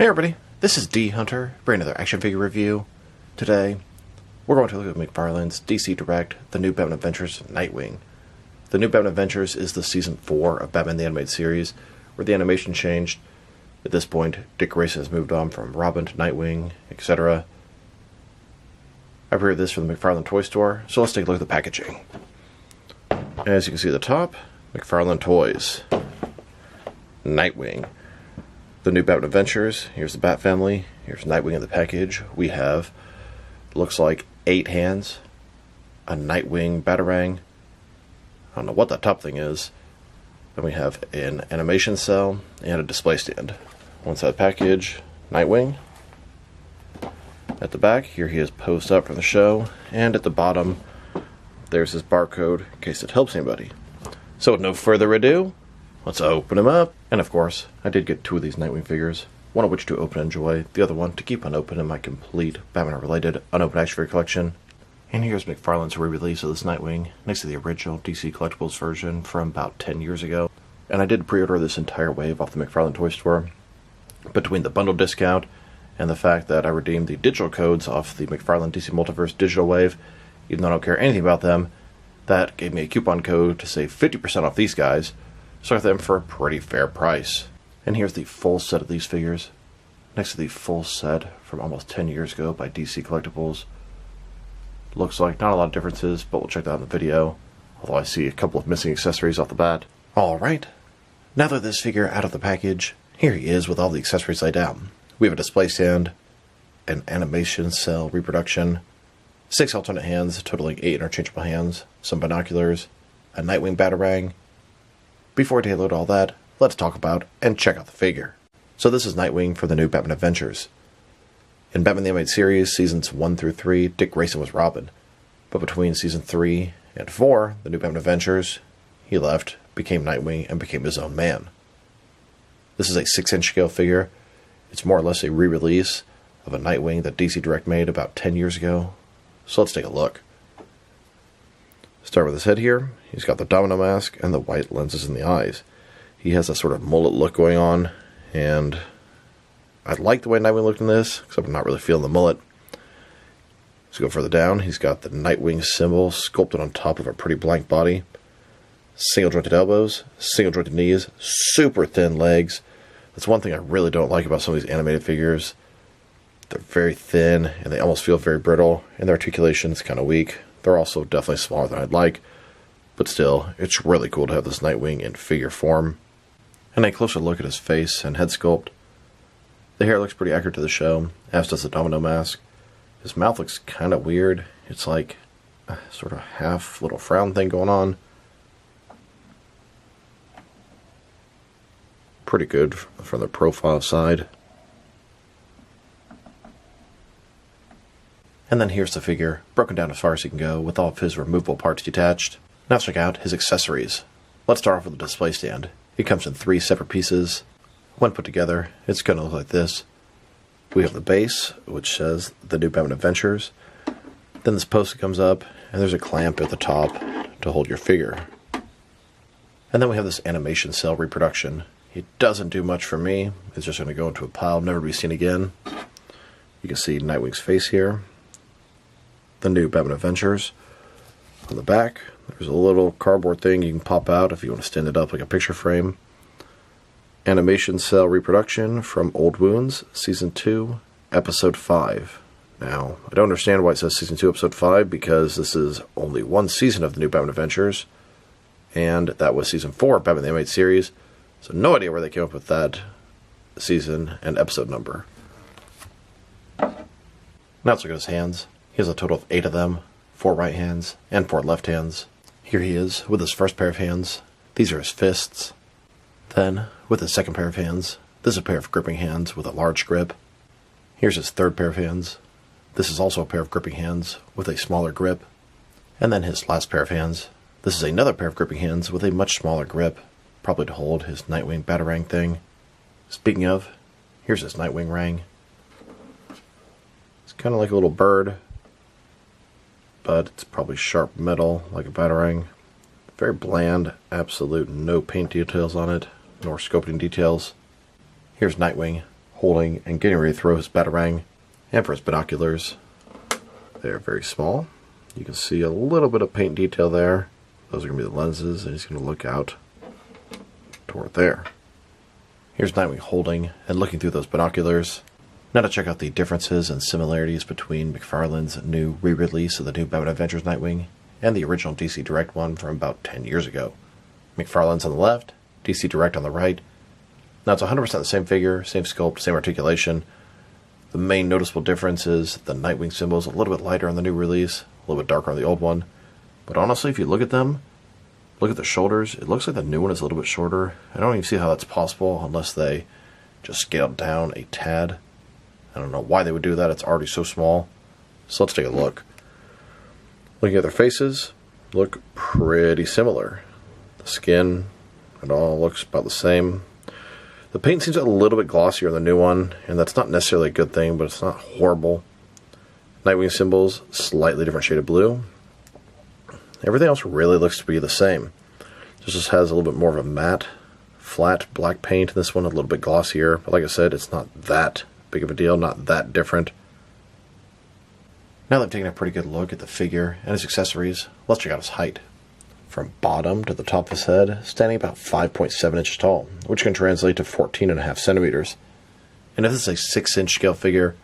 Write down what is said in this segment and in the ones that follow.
Hey everybody, this is D Hunter, bringing another action figure review. Today, we're going to look at McFarlane's DC Direct, The New Batman Adventures, Nightwing. The New Batman Adventures is the Season 4 of Batman the Animated Series, where the animation changed. At this point, Dick Grayson has moved on from Robin to Nightwing, etc. I prepared this from the McFarlane Toy Store, so let's take a look at the packaging. As you can see at the top, McFarlane Toys, Nightwing. The New Batman Adventures, here's the Bat Family, here's Nightwing in the package. We have, looks like 8 hands, a Nightwing Batarang, I don't know what that top thing is. Then we have an animation cell and a display stand. One side package, Nightwing. At the back, here he is posed up from the show, and at the bottom, there's his barcode in case it helps anybody. So with no further ado, let's open him up. And of course, I did get 2 of these Nightwing figures, one of which to open and enjoy, the other one to keep unopened in my complete Batman-related unopened action figure collection. And here's McFarlane's re-release of this Nightwing, next to the original DC Collectibles version from about 10 years ago. And I did pre-order this entire wave off the McFarlane Toy Store. Between the bundle discount and the fact that I redeemed the digital codes off the McFarlane DC Multiverse digital wave, even though I don't care anything about them, that gave me a coupon code to save 50% off these guys. So I got them for a pretty fair price. And here's the full set of these figures, next to the full set from almost 10 years ago by DC Collectibles. Looks like not a lot of differences, but we'll check that out in the video, although I see a couple of missing accessories off the bat. Alright, now that this figure out of the package, here he is with all the accessories laid out. We have a display stand, an animation cell reproduction, 6 alternate hands totaling 8 interchangeable hands, some binoculars, a Nightwing Batarang. Before we take a look at all that, let's talk about and check out the figure. So this is Nightwing for the New Batman Adventures. In Batman the Animated Series, Seasons 1 through 3, Dick Grayson was Robin. But between Season 3 and 4, the New Batman Adventures, he left, became Nightwing, and became his own man. This is a 6-inch scale figure. It's more or less a re-release of a Nightwing that DC Direct made about 10 years ago. So let's take a look. Start with his head here. He's got the domino mask and the white lenses in the eyes. He has a sort of mullet look going on, and I like the way Nightwing looked in this, except I'm not really feeling the mullet. Let's go further down. He's got the Nightwing symbol sculpted on top of a pretty blank body. Single jointed elbows, single jointed knees, super thin legs. That's one thing I really don't like about some of these animated figures. They're very thin, and they almost feel very brittle, and their articulation is kind of weak. They're also definitely smaller than I'd like, but still, it's really cool to have this Nightwing in figure form. And a closer look at his face and head sculpt. The hair looks pretty accurate to the show, as does the domino mask. His mouth looks kind of weird. It's like a sort of half little frown thing going on. Pretty good from the profile side. And then here's the figure, broken down as far as he can go, with all of his removable parts detached. Now let's check out his accessories. Let's start off with the display stand. It comes in 3 separate pieces. When put together, it's going to look like this. We have the base, which says The New Batman Adventures. Then this post comes up, and there's a clamp at the top to hold your figure. And then we have this animation cell reproduction. It doesn't do much for me. It's just going to go into a pile, never to be seen again. You can see Nightwing's face here. The New Batman Adventures. On the back, there's a little cardboard thing you can pop out if you want to stand it up like a picture frame. Animation cell reproduction from Old Wounds, Season 2, Episode 5. Now, I don't understand why it says Season 2, Episode 5, because this is only one season of the New Batman Adventures, and that was Season 4 of Batman the Animated Series, so no idea where they came up with that season and episode number. Now let's look at his hands. He has a total of 8 of them, 4 right hands and 4 left hands. Here he is with his first pair of hands. These are his fists. Then, with his second pair of hands, this is a pair of gripping hands with a large grip. Here's his third pair of hands. This is also a pair of gripping hands with a smaller grip. And then his last pair of hands. This is another pair of gripping hands with a much smaller grip, probably to hold his Nightwing Batarang thing. Speaking of, here's his Nightwing Rang. It's kind of like a little bird, but it's probably sharp metal like a Batarang. Very bland, absolute no paint details on it, nor sculpting details. Here's Nightwing holding and getting ready to throw his batarang. And for his binoculars, they're very small. You can see a little bit of paint detail there. Those are going to be the lenses, and he's going to look out toward there. Here's Nightwing holding and looking through those binoculars. Now to check out the differences and similarities between McFarlane's new re-release of the new Batman Adventures Nightwing and the original DC Direct one from about 10 years ago. McFarlane's on the left, DC Direct on the right. Now it's 100% the same figure, same sculpt, same articulation. The main noticeable difference is the Nightwing symbol is a little bit lighter on the new release, a little bit darker on the old one. But honestly, if you look at them, look at the shoulders, it looks like the new one is a little bit shorter. I don't even see how that's possible unless they just scaled down a tad. I don't know why they would do that, it's already so small. So let's take a look. Looking at their faces, look pretty similar. The skin, it all looks about the same. The paint seems a little bit glossier on the new one, and that's not necessarily a good thing, but it's not horrible. Nightwing symbols, slightly different shade of blue. Everything else really looks to be the same. This just has a little bit more of a matte, flat black paint. This one a little bit glossier, but like I said, it's not that big of a deal, not that different. Now that I've taken a pretty good look at the figure and his accessories, let's check out his height. From bottom to the top of his head, standing about 5.7 inches tall, which can translate to 14.5 centimeters. And if this is a 6-inch scale figure,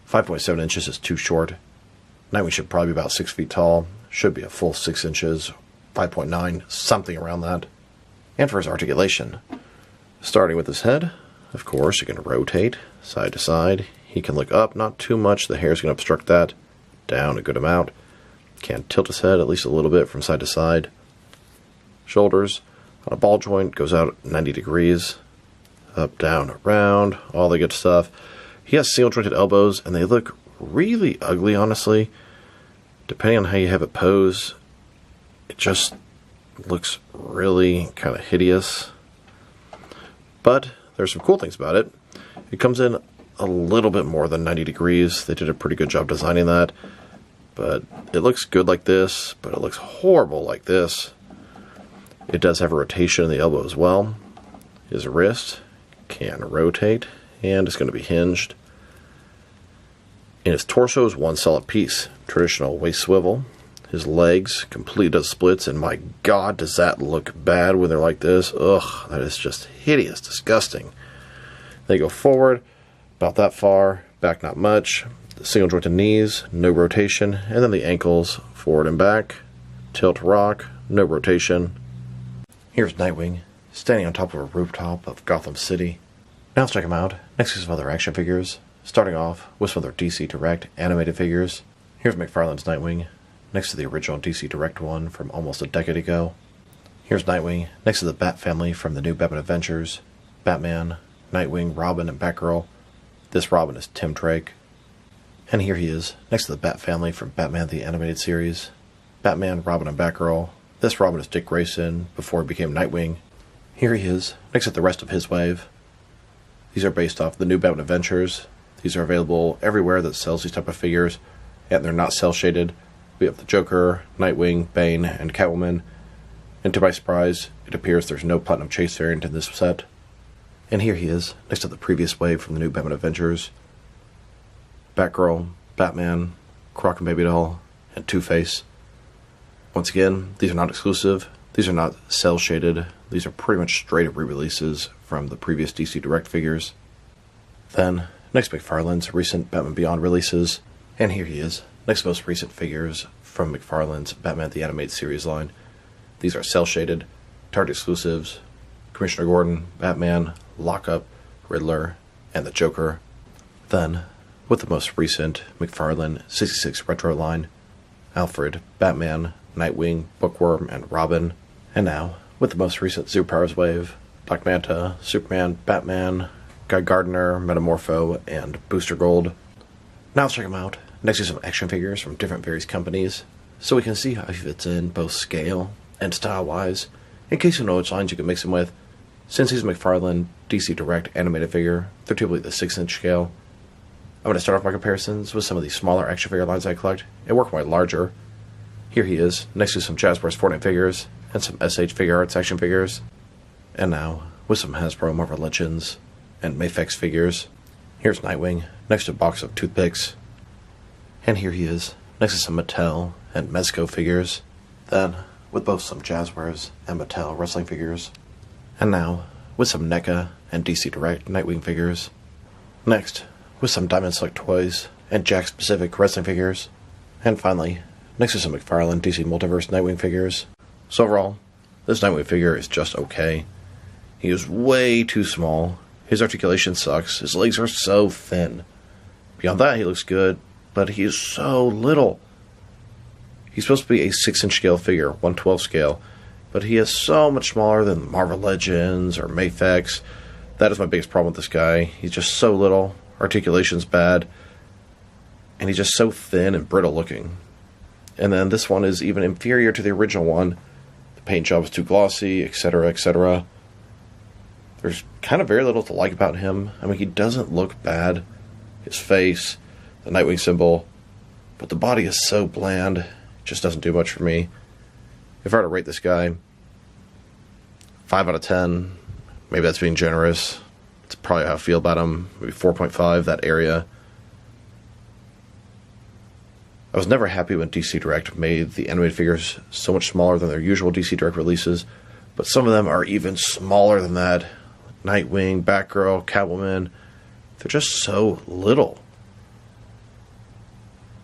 5.7 inches is too short. Nightwing should probably be about 6 feet tall, should be a full 6 inches, 5.9, something around that. And for his articulation, starting with his head, of course, he can rotate side to side. He can look up, not too much, the hair's going to obstruct that, down a good amount. Can tilt his head at least a little bit from side to side. Shoulders on a ball joint goes out 90 degrees. Up, down, around, all the good stuff. He has single jointed elbows, and they look really ugly, honestly. Depending on how you have it posed, it just looks really kind of hideous. But there's some cool things about it. It comes in a little bit more than 90 degrees. They did a pretty good job designing that. But it looks good like this, but it looks horrible like this. It does have a rotation in the elbow as well. His wrist can rotate, and it's going to be hinged. And his torso is one solid piece. Traditional waist swivel. His legs complete does splits, and my god, does that look bad when they're like this. Ugh, that is just hideous, disgusting. They go forward, about that far, back not much. Single jointed knees, no rotation, and then the ankles forward and back, tilt rock, no rotation. Here's Nightwing, standing on top of a rooftop of Gotham City. Now let's check him out, next to some other action figures, starting off with some of their DC Direct animated figures. Here's McFarlane's Nightwing, next to the original DC Direct one from almost a decade ago. Here's Nightwing, next to the Bat family from the new Batman Adventures, Batman, Nightwing, Robin, and Batgirl. This Robin is Tim Drake. And here he is, next to the Bat family from Batman the Animated Series. Batman, Robin, and Batgirl. This Robin is Dick Grayson, before he became Nightwing. Here he is, next to the rest of his wave. These are based off the new Batman Adventures. These are available everywhere that sells these type of figures, and they're not cel-shaded. We have the Joker, Nightwing, Bane, and Catwoman. And to my surprise, it appears there's no Platinum Chase variant in this set. And here he is, next to the previous wave from the new Batman Adventures. Batgirl, Batman, Croc and Baby Doll, and Two-Face. Once again, these are not exclusive. These are not cel-shaded. These are pretty much straight-up re-releases from the previous DC Direct figures. Then, next McFarlane's recent Batman Beyond releases. And here he is, next most recent figures from McFarlane's Batman the Animated Series line. These are cel-shaded, Target exclusives, Commissioner Gordon, Batman, Lockup, Riddler, and the Joker. Then, with the most recent McFarlane 66 Retro line, Alfred, Batman, Nightwing, Bookworm, and Robin. And now, with the most recent Superpowers wave, Black Manta, Superman, Batman, Guy Gardner, Metamorpho, and Booster Gold. Now let's check them out, next to some action figures from different various companies, so we can see how he fits in both scale and style-wise, in case you know which lines you can mix him with. Since he's a McFarlane DC Direct animated figure, they're typically the 6-inch scale. I'm going to start off my comparisons with some of the smaller action figure lines I collect, and work my way larger. Here he is, next to some Jazzwares Fortnite figures, and some SH Figure Arts action figures. And now, with some Hasbro Marvel Legends, and Mafex figures. Here's Nightwing, next to a box of toothpicks. And here he is, next to some Mattel and Mezco figures. Then, with both some Jazzwares and Mattel wrestling figures. And now, with some NECA and DC Direct Nightwing figures. Next, with some Diamond Select toys and Jakks Pacific wrestling figures. And finally, next to some McFarlane DC Multiverse Nightwing figures. So overall, this Nightwing figure is just okay. He is way too small. His articulation sucks. His legs are so thin. Beyond that, he looks good, but he is so little. He's supposed to be a 6-inch scale figure, 1/12 scale, but he is so much smaller than Marvel Legends or Mafex. That is my biggest problem with this guy. He's just so little. Articulation's bad. And he's just so thin and brittle looking. And then this one is even inferior to the original one. The paint job is too glossy, etc., etc. There's kind of very little to like about him. I mean, he doesn't look bad. His face, the Nightwing symbol, but the body is so bland, it just doesn't do much for me. If I were to rate this guy, 5 out of 10, maybe that's being generous. It's probably how I feel about him, maybe 4.5, that area. I was never happy when DC Direct made the animated figures so much smaller than their usual DC Direct releases, but some of them are even smaller than that. Nightwing, Batgirl, Catwoman, they're just so little.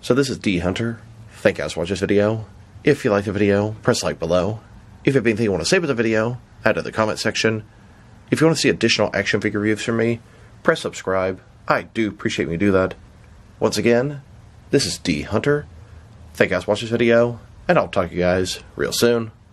So this is D Hunter. Thank you guys for watching this video. If you liked the video, press like below. If you have anything you want to say about the video, add to the comment section. If you want to see additional action figure reviews from me, press subscribe. I do appreciate when you do that. Once again, this is D Hunter. Thank you guys for watching this video, and I'll talk to you guys real soon.